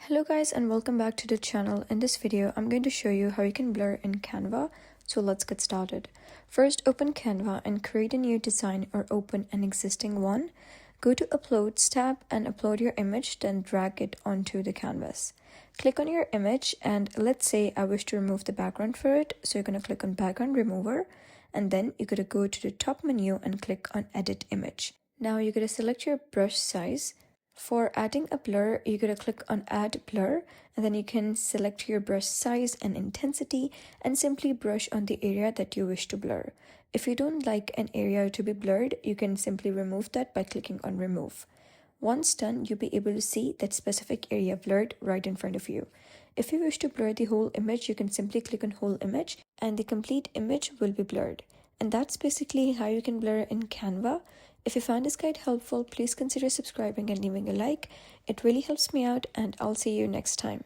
Hello guys and welcome back to the channel. In this video, I'm going to show you how you can blur in Canva. So let's get started. First, open Canva and create a new design or open an existing one. Go to Uploads tab and upload your image, then drag it onto the canvas. Click on your image and let's say I wish to remove the background for it. So you're going to click on Background Remover and then you're going to go to the top menu and click on Edit Image. Now you're going to select your brush size. For adding a blur, you're going to click on Add Blur and then you can select your brush size and intensity and simply brush on the area that you wish to blur. If you don't like an area to be blurred, you can simply remove that by clicking on Remove. Once done, you'll be able to see that specific area blurred right in front of you. If you wish to blur the whole image, you can simply click on Whole Image and the complete image will be blurred. And that's basically how you can blur in Canva. If you found this guide helpful, please consider subscribing and leaving a like. It really helps me out and I'll see you next time.